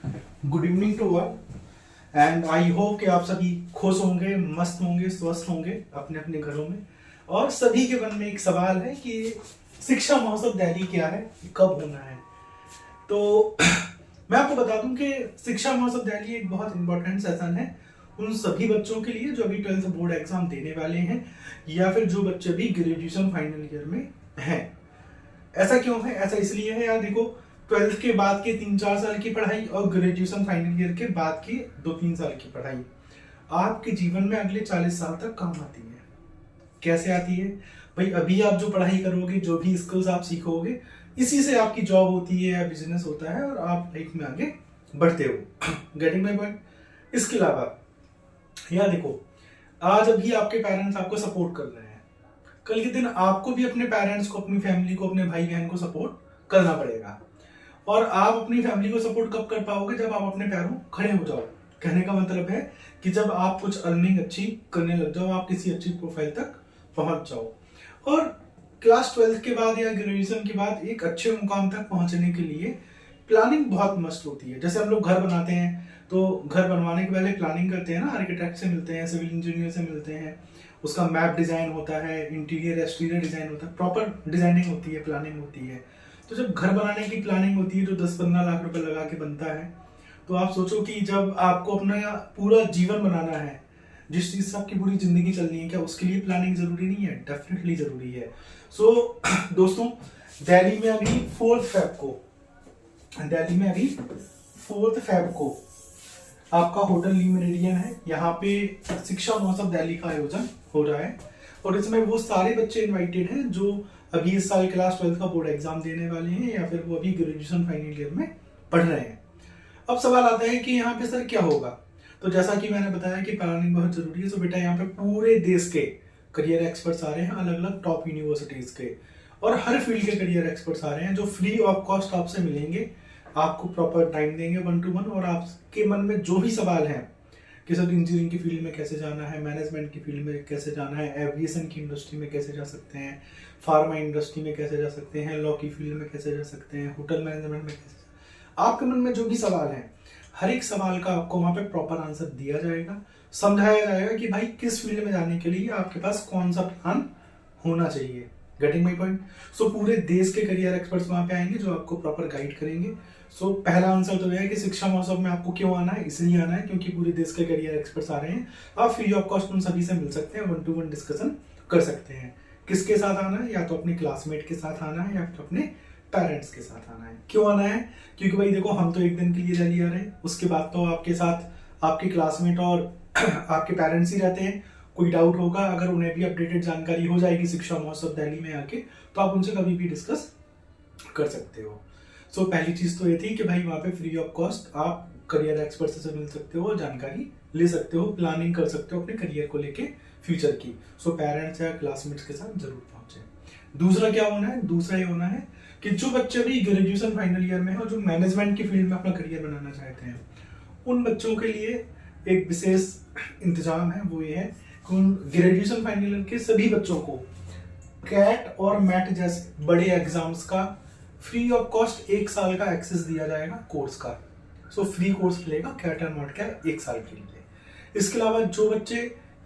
Good evening to all and I hope कि आप सभी खुश होंगे, मस्त होंगे, स्वस्थ होंगे अपने अपने घरों में। और सभी के मन में एक सवाल है कि शिक्षा महोत्सव दिल्ली क्या है, कब होना है। तो मैं आपको बता दूं कि शिक्षा महोत्सव दिल्ली एक बहुत इंपॉर्टेंट सेशन है उन सभी बच्चों के लिए जो अभी 12th बोर्ड एग्जाम देने वाले हैं या फिर जो बच्चे भी ग्रेजुएशन फाइनल ईयर में हैं। ऐसा क्यों है? ऐसा इसलिए है यार, देखो 12th के बाद के 3-4 साल की पढ़ाई और ग्रेजुएशन फाइनल ईयर के बाद की 2-3 साल की पढ़ाई आपके जीवन में अगले 40 साल तक काम आती है। कैसे आती है भाई? अभी आप जो पढ़ाई करोगे, जो भी स्किल्स आप सीखोगे, इसी से आपकी जॉब होती है या बिजनेस होता है और आप लाइफ में आगे बढ़ते हो। Getting my point? इसके अलावा यार देखो, आज अभी आपके पेरेंट्स आपको सपोर्ट कर रहे हैं, कल के दिन आपको भी अपने पेरेंट्स को, अपनी फैमिली को, अपने भाई बहन को सपोर्ट करना पड़ेगा। और आप अपनी फैमिली को सपोर्ट कब कर पाओगे? जब आप अपने पैरों खड़े हो जाओ। कहने का मतलब है कि जब आप कुछ अर्निंग अच्छी करने लग जाओ, आप किसी अच्छी प्रोफाइल तक पहुंच जाओ। और क्लास 12th के बाद या ग्रेजुएशन के बाद एक अच्छे मुकाम तक पहुंचने के लिए प्लानिंग बहुत मस्त होती है। जैसे हम लोग घर बनाते हैं तो घर बनवाने के पहले प्लानिंग करते हैं ना, आर्किटेक्ट से मिलते हैं, सिविल इंजीनियर से मिलते हैं, उसका मैप डिजाइन होता है, इंटीरियर एक्सटीरियर डिजाइन होता है, प्रॉपर डिजाइनिंग होती है, प्लानिंग होती है। तो जब घर बनाने की प्लानिंग होती है जो 10-15 लाख रुपए लगा के बनता है, तो आप सोचो कि जब आपको अपना पूरा जीवन बनाना है, जिस चीज से आपकी पूरी जिंदगी चलनी है, क्या उसके लिए प्लानिंग जरूरी नहीं है? डेफिनेटली जरूरी है। सो दोस्तों, दिल्ली में अभी 4th फेब को आपका होटल ली मेरिडियन है, यहाँ पे शिक्षा महोत्सव दिल्ली का आयोजन हो रहा है। और इसमें वो सारे बच्चे इनवाइटेड हैं जो अभी इस साल क्लास 12th का बोर्ड एग्जाम देने वाले हैं या फिर वो अभी ग्रेजुएशन फाइनल ईयर में पढ़ रहे हैं। अब सवाल आता है कि यहाँ पे सर क्या होगा? तो जैसा कि मैंने बताया कि प्लानिंग बहुत जरूरी है। तो बेटा, यहाँ पे पूरे देश के करियर एक्सपर्ट्स आ रहे हैं, अलग अलग टॉप यूनिवर्सिटीज के, और हर फील्ड के करियर एक्सपर्ट्स आ रहे हैं जो फ्री ऑफ कॉस्ट आपसे मिलेंगे, आपको प्रॉपर टाइम देंगे 1-to-1। और आपके मन में जो भी सवाल है कि सर इंजीनियरिंग की फील्ड में कैसे जाना है, मैनेजमेंट की फील्ड में कैसे जाना है, एविएशन की इंडस्ट्री में कैसे जा सकते हैं, फार्मा इंडस्ट्री में कैसे जा सकते हैं, लॉ की फील्ड में कैसे जा सकते हैं, होटल मैनेजमेंट में कैसे, आपके मन में जो भी सवाल है, हर एक सवाल का आपको वहां पे प्रॉपर आंसर दिया जाएगा, समझाया जाएगा कि भाई किस फील्ड में जाने के लिए आपके पास कौन सा प्लान होना चाहिए। Getting my point? सो पूरे देश के करियर एक्सपर्ट्स वहां पे आएंगे जो आपको प्रॉपर गाइड करेंगे। सो पहला आंसर तो यह है कि शिक्षा महोत्सव में आपको क्यों आना है? इसलिए आना है क्योंकि पूरे देश के करियर एक्सपर्ट्स आ रहे हैं। आप फ्री ऑफ कॉस्ट उन सभी से मिल सकते हैं, 1-to-1 डिस्कशन कर सकते हैं। किसके साथ आना है? या तो अपने क्लासमेट के साथ आना है या फिर अपने पेरेंट्स के साथ आना है। क्यों आना है? क्योंकि भाई देखो, हम तो एक दिन के लिए दिल्ली आ रहे हैं, उसके बाद तो आपके साथ आपके क्लासमेट और आपके पेरेंट्स ही रहते हैं। कोई डाउट होगा, अगर उन्हें भी अपडेटेड जानकारी हो जाएगी शिक्षा महोत्सव दिल्ली में आके, तो आप उनसे कभी भी डिस्कस कर सकते हो। सो पहली चीज तो ये थी कि भाई वहां पे फ्री ऑफ कॉस्ट आप करियर एक्सपर्ट से मिल सकते हो और जानकारी ले सकते हो, प्लानिंग कर सकते हो अपने करियर को लेके, फ्यूचर की। सो पेरेंट्स या क्लासमेट्स के साथ जरूर पहुंचे। दूसरा क्या होना है? दूसरा ये होना है कि जो बच्चे भी ग्रेजुएशन फाइनल ईयर में है और जो मैनेजमेंट की फील्ड में अपना करियर बनाना चाहते हैं, उन बच्चों के लिए एक विशेष इंतजाम है। वो ये है कि उन ग्रेजुएशन फाइनल ईयर के सभी बच्चों को कैट और मैट जैसे बड़े एग्जाम्स का फ्री ऑफ कॉस्ट 1 साल का एक्सेस दिया जाएगा कोर्स का। सो फ्री कोर्स मिलेगा कैट और मैट का 1 साल के लिए। इसके अलावा जो बच्चे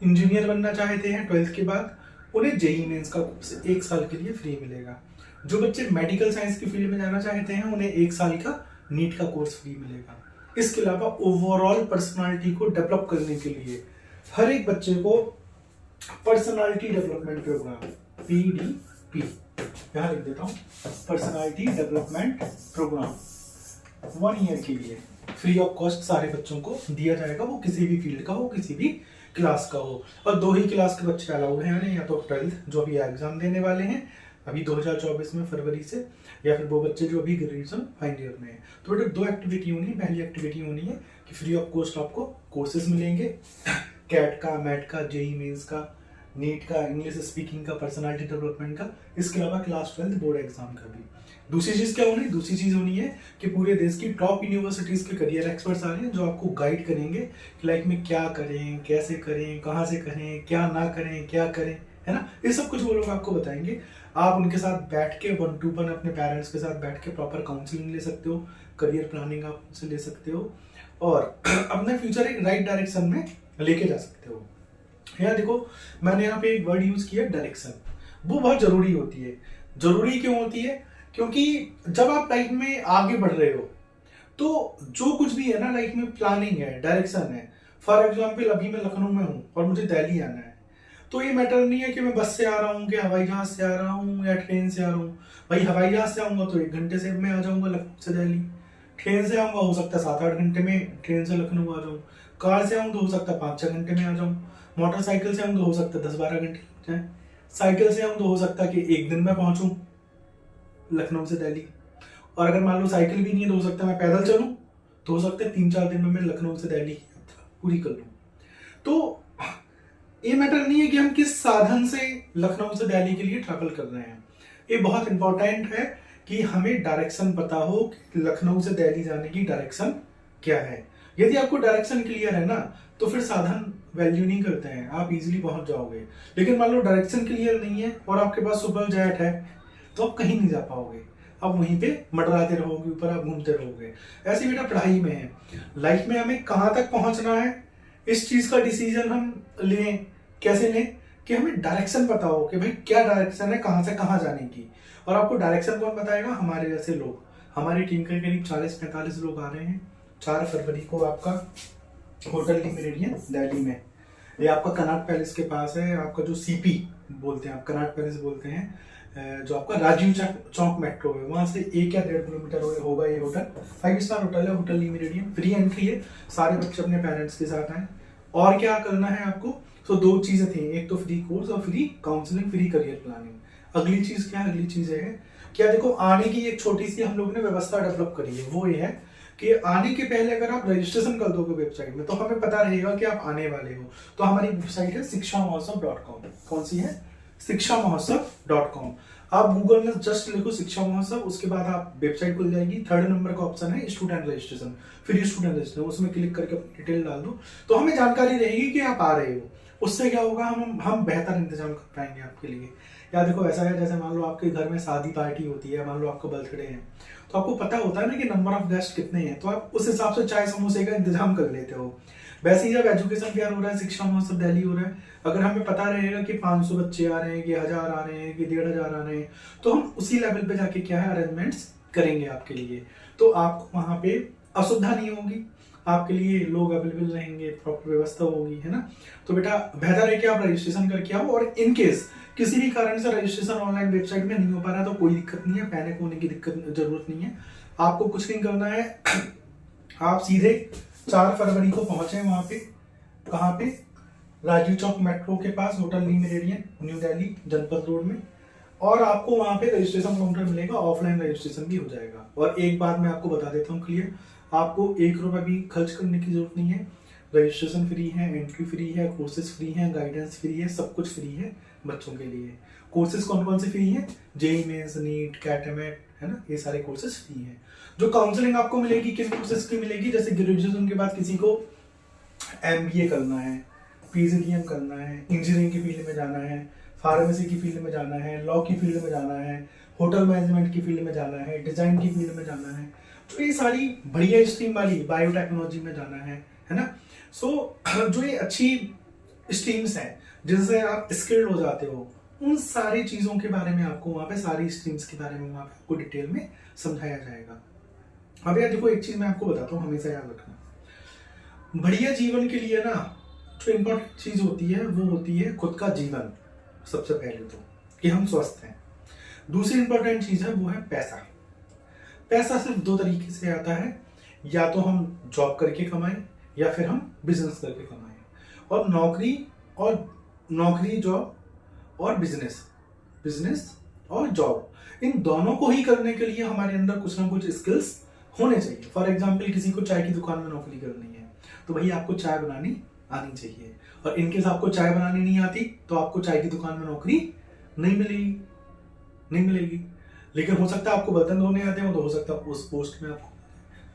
इंजीनियर बनना चाहते हैं 12th के बाद, उन्हें जेईई मेंस का कोर्स 1 साल के लिए फ्री मिलेगा। जो बच्चे मेडिकल साइंस की फील्ड में जाना चाहते हैं, उन्हें 1 साल का नीट का कोर्स फ्री मिलेगा। इसके अलावा ओवरऑल पर्सनालिटी को डेवलप करने के लिए हर एक बच्चे को पर्सनालिटी डेवलपमेंट प्रोग्राम, PDP, यहां लिख देता हूं, पर्सनालिटी डेवलपमेंट प्रोग्राम 1 ईयर के लिए फ्री ऑफ कॉस्ट सारे बच्चों को दिया जाएगा। वो किसी भी फील्ड का हो, किसी भी क्लास का हो। और 2 ही क्लास के बच्चे अलाउड हैं, या तो 12th जो अभी एग्जाम देने वाले हैं अभी 2024 में फरवरी से, या फिर वो बच्चे जो अभी ग्रेजुएशन फाइनल ईयर में है। तो बेटा 2 एक्टिविटी होनी है। पहली एक्टिविटी होनी है कि फ्री ऑफ कॉस्ट आपको कोर्सेज मिलेंगे, कैट का, मैट का, जेईई मेंस का, नीट का, इंग्लिश स्पीकिंग का, पर्सनालिटी डेवलपमेंट का, इसके अलावा क्लास 12th बोर्ड एग्जाम का भी। दूसरी चीज क्या होनी है? दूसरी चीज होनी है कि पूरे देश की टॉप यूनिवर्सिटीज के करियर एक्सपर्ट्स आ रहे हैं जो आपको गाइड करेंगे कि लाइफ में क्या करें, कैसे करें, कहाँ से करें, क्या ना करें, क्या करें, है ना। ये सब कुछ वो लोग आपको बताएंगे। आप उनके साथ बैठ के 1 to 1 अपने पेरेंट्स के साथ बैठ के प्रॉपर काउंसलिंग ले सकते हो, करियर प्लानिंग आप उनसे ले सकते हो और अपने फ्यूचर एक राइट डायरेक्शन में लेके जा सकते हो। यहाँ देखो मैंने यहाँ पे एक वर्ड यूज किया डायरेक्शन, वो बहुत जरूरी होती है। जरूरी क्यों होती है? क्योंकि जब आप लाइफ में आगे बढ़ रहे हो तो जो कुछ भी है ना लाइफ में, प्लानिंग है, डायरेक्शन है। फॉर एग्जाम्पल अभी मैं लखनऊ में हूँ और मुझे दिल्ली आना है, तो ये मैटर नहीं है कि मैं बस से आ रहा हूँ कि हवाई जहाज से आ रहा हूँ या ट्रेन से आ रहा हूँ। भाई हवाई जहाज से आऊंगा तो 1 घंटे से मैं आ जाऊंगा लखनऊ से दिल्ली, ट्रेन से आऊंगा हो सकता है 7-8 घंटे में ट्रेन से लखनऊ आ जाऊँ, कार से आऊँ तो हो सकता है 5-6 घंटे में आ जाऊँ, मोटरसाइकिल से आऊँ तो हो सकता है 10-12 घंटे लग जाए, साइकिल से आऊँ तो हो सकता है कि 1 दिन में पहुंचूं लखनऊ से दिल्ली, और अगर मान लो साइकिल भी नहीं है तो हो सकता है मैं पैदल चलूं तो हो सकता है 3-4 दिन में मैं लखनऊ से दिल्ली की यात्रा पूरी कर लूं। तो ये मैटर नहीं है कि हम किस साधन से लखनऊ से दिल्ली के लिए ट्रैवल कर रहे हैं, ये बहुत इंपॉर्टेंट है कि हमें डायरेक्शन पता हो कि लखनऊ से दिल्ली जाने की डायरेक्शन क्या है। यदि आपको डायरेक्शन क्लियर है ना तो फिर साधन वैल्यू नहीं करते हैं, आप इजीली पहुंच जाओगे। लेकिन मान लो डायरेक्शन क्लियर नहीं है और आपके पास सुपर जेट है तो आप कहीं नहीं जा पाओगे, आप वहीं पे मंडराते रहोगे, ऊपर आप घूमते रहोगे। ऐसे बेटा पढ़ाई में है, लाइफ में हमें कहाँ तक पहुंचना है इस चीज का डिसीजन हम लें, कैसे लें कि हमें डायरेक्शन पता हो कि भाई क्या डायरेक्शन है, कहाँ से कहाँ जाने की। और आपको डायरेक्शन कौन बताएगा? हमारे जैसे लोग। हमारी टीम के करीब 40-45 लोग आ रहे हैं 4 फरवरी को आपका होटल ली मेरिडियन दिल्ली में। ये आपका कनॉट पैलेस के पास है, आपका जो सीपी बोलते हैं, आप कनॉट पैलेस बोलते हैं, जो आपका राजीव चौक मेट्रो है वहां से 1 या 1.5 किलोमीटर होगा ये होटल। 5 स्टार होटल है, hotel Le meridian, free entry है, सारे बच्चे अपने पेरेंट्स के साथ आए। और क्या करना है आपको? तो 2 चीजें थी, एक तो फ्री कोर्स और free counselling, free career planning. अगली चीज क्या है? अगली चीज है क्या, देखो आने की एक छोटी सी हम लोग ने व्यवस्था डेवलप करी है, वो ये है कि आने के पहले अगर आप रजिस्ट्रेशन कर दोगे वेबसाइट में तो हमें पता रहेगा कि आप आने वाले हो। तो हमारी वेबसाइट है शिक्षामहोत्सव.com। कौन सी है? शिक्षामहोत्सव.com। आप गूगल में जस्ट लिखो शिक्षा महोत्सव, उसके बाद आप वेबसाइट खुल जाएगी। 3rd नंबर का ऑप्शन है student registration, free student registration, उसमें क्लिक करके अपनी डिटेल डाल दो तो हमें जानकारी रहेगी कि आप आ रहे हो। उससे क्या होगा, हम बेहतर इंतजाम कर पाएंगे आपके लिए। या देखो ऐसा है जैसे मान लो आपके घर में शादी पार्टी होती है, मान लो आपका बर्थडे है, तो आपको पता होता है ना कि नंबर ऑफ गेस्ट कितने हैं, तो आप उस हिसाब से चाय समोसे का इंतजाम कर लेते हो। वैसे ही जब एजुकेशन फेयर हो रहा है, शिक्षा महोत्सव दिल्ली हो रहा है, अगर हमें पता रहेगा कि 500 बच्चे आ रहे हैं कि 1000 आ रहे हैं कि 1500 आ रहे हैं, तो हम उसी लेवल पे जाके क्या है अरेंजमेंट्स करेंगे आपके लिए। तो आपको वहां पे असुविधा नहीं होगी, आपके लिए लोग अवेलेबल रहेंगे, प्रॉपर व्यवस्था होगी, है ना। तो बेटा बेहतर है कि आप रजिस्ट्रेशन करके आओ, और इन केस किसी भी कारण से रजिस्ट्रेशन ऑनलाइन वेबसाइट में नहीं हो पा रहा तो कोई दिक्कत नहीं है, पैनिक होने की जरूरत नहीं है। आपको कुछ नहीं करना है, आप सीधे 4 फरवरी को पहुंचे वहां पे, कहाँ पे? राजीव चौक मेट्रो के पास, hotel Le Meridien, New Delhi, Janpath road में। और आपको वहां पे रजिस्ट्रेशन काउंटर मिलेगा, ऑफलाइन रजिस्ट्रेशन भी हो जाएगा। और एक बात मैं आपको बता देता हूँ क्लियर, आपको 1 रुपया भी खर्च करने की जरूरत नहीं है। रजिस्ट्रेशन फ्री है, एंट्री फ्री है, कोर्सेज फ्री है, गाइडेंस फ्री है, सब कुछ फ्री है बच्चों के लिए। कोर्सेज कौन कौन से फ्री है? जेईई मेंस, नीट, कैटमेट, है ना, ये सारे कोर्सेज फ्री है। जो काउंसलिंग आपको मिलेगी किन कोर्सेज की मिलेगी? जैसे ग्रेजुएशन के बाद किसी को एमबीए करना है, पीजीडीएम करना है, इंजीनियरिंग की फील्ड में जाना है, फार्मेसी की फील्ड में जाना है, लॉ की फील्ड में जाना है, होटल मैनेजमेंट की फील्ड में जाना है, डिजाइन की फील्ड में जाना है, तो ये सारी बढ़िया स्ट्रीम वाली बायोटेक्नोलॉजी में जाना है ना। सो जो ये अच्छी स्ट्रीम्स हैं जिनसे आप स्किल्ड हो जाते हो, उन सारी चीजों के बारे में आपको वहां पे, सारी स्ट्रीम्स के बारे में वहां पे आपको डिटेल में समझाया जाएगा। अब यार देखो एक चीज मैं आपको बताता हूँ, हमेशा याद रखना, बढ़िया जीवन के लिए ना जो इम्पोर्टेंट चीज होती है वो होती है खुद का जीवन, सबसे पहले तो कि हम स्वस्थ हैं। दूसरी इंपॉर्टेंट चीज है वो है पैसा। पैसा सिर्फ 2 तरीके से आता है, या तो हम जॉब करके कमाएं या फिर हम बिजनेस करके कमाएं। और नौकरी जॉब और बिजनेस और जॉब, इन दोनों को ही करने के लिए हमारे अंदर कुछ ना कुछ स्किल्स होने चाहिए। फॉर एग्जाम्पल किसी को चाय की दुकान में नौकरी करनी है तो भाई आपको चाय बनानी आनी चाहिए, और इनकेस आपको चाय बनानी नहीं आती तो आपको चाय की दुकान में नौकरी नहीं मिलेगी। लेकिन हो सकता है आपको बर्तन धोने आते हो तो हो सकता है उस पोस्ट में आपको।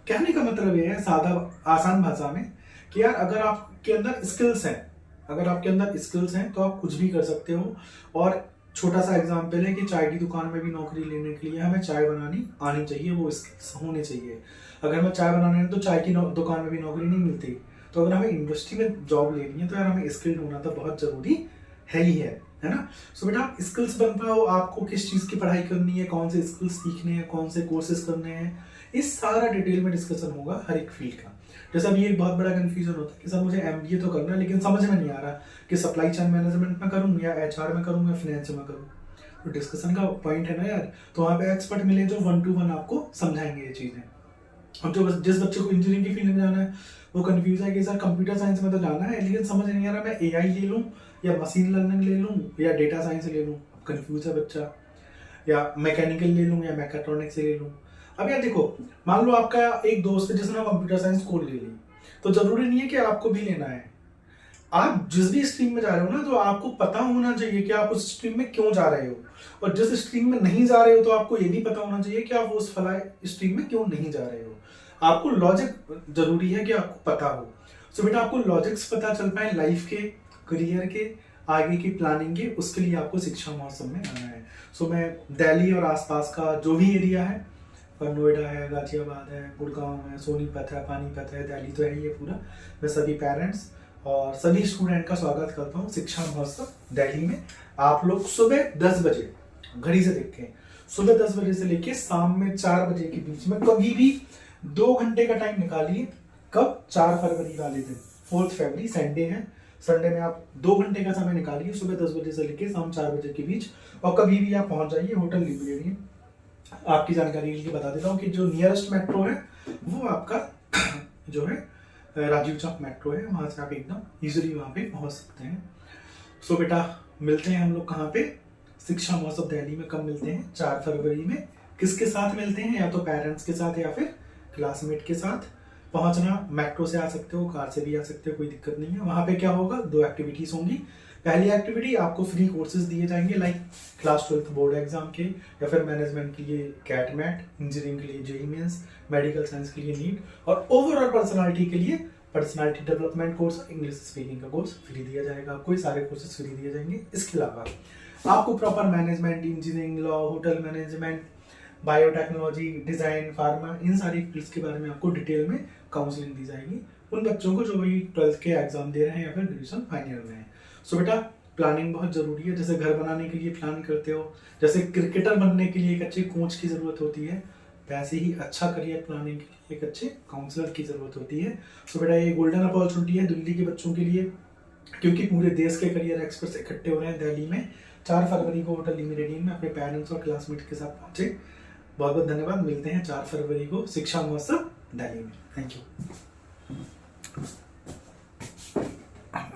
कहने का मतलब ये है सादा आसान भाषा में कि यार अगर आपके अंदर स्किल्स हैं, अगर आपके अंदर स्किल्स हैं तो आप कुछ भी कर सकते हो। और छोटा सा एग्जाम्पल है कि चाय की दुकान में भी नौकरी लेने के लिए हमें चाय बनानी आनी चाहिए, वो स्किल्स होने चाहिए। अगर हमें चाय बनाने है तो चाय की दुकान में भी नौकरी नहीं मिलती। तो अगर हमें इंडस्ट्री में जॉब लेनी है तो यार हमें स्किल्ड होना तो बहुत जरूरी है ही है ना। सो बेटा आप स्किल्स बन पाओ, आपको किस चीज़ की पढ़ाई करनी है, कौन से स्किल्स सीखने हैं, कौन से कोर्सेज करने हैं, इस सारा डिटेल में डिस्कशन होगा हर एक फील्ड का। जैसे अभी एक बहुत बड़ा कंफ्यूजन होता है कि सर मुझे MBA तो करना है लेकिन समझ में नहीं आ रहा कि सप्लाई चेन मैनेजमेंट में करूँ या HR में करूँ या फाइनेंस में करूँ। तो डिस्कशन का पॉइंट है ना यार, तो वहाँ पे एक्सपर्ट मिले जो 1 to 1 आपको समझाएंगे ये चीज़ें। और जो जिस बच्चे को इंजीनियरिंग की फील्ड में जाना है वो कंफ्यूज है कि सर कंप्यूटर साइंस में तो जाना है लेकिन समझ नहीं आ रहा मैं AI ले लूँ या मशीन लर्निंग ले लूँ या डेटा साइंस ले लूँ। कंफ्यूज है बच्चा, या मैकेनिकल ले लूँ या मैकेट्रॉनिक्स ले लूँ। अब यार देखो, मान लो आपका एक दोस्त है जिसने कंप्यूटर साइंस कोड ले ली, तो जरूरी नहीं है कि आपको भी लेना है। आप जिस भी स्ट्रीम में जा रहे हो ना तो आपको पता होना चाहिए कि आप उस स्ट्रीम में क्यों जा रहे हो, और जिस स्ट्रीम में नहीं जा रहे हो तो आपको ये भी पता होना चाहिए कि आप उस फला स्ट्रीम में क्यों नहीं जा रहे हो। आपको लॉजिक जरूरी है कि आपको पता हो। सो बेटा आपको लॉजिक्स पता चल पाए लाइफ के, करियर के, आगे की प्लानिंग के, उसके लिए आपको शिक्षा महोत्सव में आना है। सो मैं दिल्ली और आसपास का जो भी एरिया है, नोएडा है, गाजियाबाद है, गुड़गांव है, सोनीपत है, पानीपत है, दिल्ली तो है ही है पूरा, मैं सभी पेरेंट्स और सभी स्टूडेंट का स्वागत करता हूँ शिक्षा महोत्सव दिल्ली में। आप लोग सुबह 10 बजे घड़ी से देखें, सुबह 10 बजे से लेके शाम में 4 बजे के बीच में कभी भी 2 घंटे का टाइम निकालिए। कब? 4 फरवरी वाले दिन, 4 फरवरी संडे है, संडे में आप 2 घंटे का समय निकालिए सुबह 10 बजे से लेके शाम 4 बजे के बीच, और कभी भी आप पहुंच जाइए होटल लिबरेरियन। आपकी जानकारी के लिए बता देता हूँ कि जो नियरेस्ट मेट्रो है वो आपका जो है राजीव चौक मेट्रो है, वहां से आप एकदम इजीली वहां पे पहुंच सकते हैं। सो बेटा मिलते हैं हम लोग कहाँ पे? शिक्षा महोत्सव दिल्ली में। कब मिलते हैं? 4 फरवरी में। किसके साथ मिलते हैं? या तो पेरेंट्स के साथ या फिर क्लासमेट के साथ। पहुंचना मेट्रो से आ सकते हो, कार से भी आ सकते हो, कोई दिक्कत नहीं है। वहां पे क्या होगा? 2 एक्टिविटीज होंगी। पहली एक्टिविटी आपको फ्री कोर्सेज दिए जाएंगे लाइक क्लास 12 बोर्ड एग्जाम के, या फिर मैनेजमेंट के लिए कैट मैट, इंजीनियरिंग के लिए JEE मेंस, मेडिकल साइंस के लिए नीट, और ओवरऑल पर्सनालिटी के लिए personality development course, English speaking का कोर्स फ्री दिया जाएगा आपको। सारे कोर्सेज फ्री दिए जाएंगे। इसके अलावा आपको proper management, engineering, law, hotel management, biotechnology, design, pharma, इन सारी फील्ड्स के बारे में आपको डिटेल में काउंसलिंग दी जाएगी उन बच्चों को जो वही 12th के एग्जाम दे रहे हैं या फिर ग्रेजुएशन फाइनल में है। सो बेटा प्लानिंग बहुत जरूरी है। जैसे घर बनाने के लिए प्लान करते हो, जैसे क्रिकेटर बनने के लिए एक अच्छे कोच की जरूरत होती है, वैसे ही अच्छा करियर प्लानिंग के लिए एक अच्छे काउंसलर की जरूरत होती है। सो बेटा ये गोल्डन अपॉर्चुनिटी है दिल्ली के बच्चों के लिए, क्योंकि पूरे देश के करियर एक्सपर्ट्स इकट्ठे हो रहे हैं दिल्ली में। 4 फरवरी को होटल लिबरेरियन में अपने पेरेंट्स और क्लासमेट के साथ पहुंचे। बहुत बहुत धन्यवाद। मिलते हैं 4 फरवरी को शिक्षा महोत्सव दिल्ली में। Thank you.